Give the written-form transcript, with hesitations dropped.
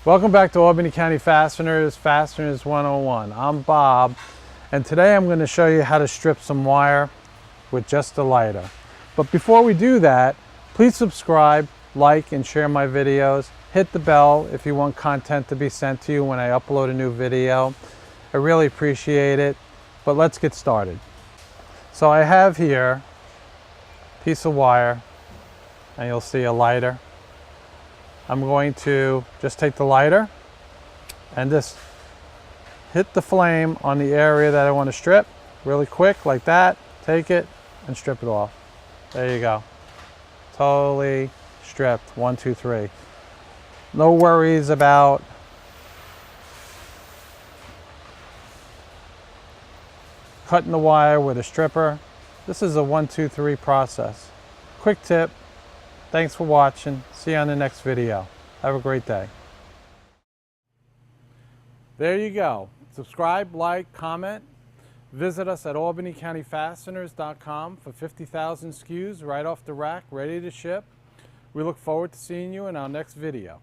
Welcome back to Albany County Fasteners, Fasteners 101. I'm Bob, and today I'm going to show you how to strip some wire with just a lighter. But before we do that, please subscribe, like, and share my videos. Hit the bell if you want content to be sent to you when I upload a new video. I really appreciate it, but let's get started. So I have here a piece of wire, and you'll see a lighter. I'm going to just take the lighter and just hit the flame on the area that I want to strip really quick, like that. Take it and strip it off. There you go. Totally stripped. 1, 2, 3. No worries about cutting the wire with a stripper. This is a 1, 2, 3 process. Quick tip. Thanks for watching. See you on the next video. Have a great day. There you go. Subscribe, like, comment. Visit us at albanycountyfasteners.com for 50,000 SKUs right off the rack, ready to ship. We look forward to seeing you in our next video.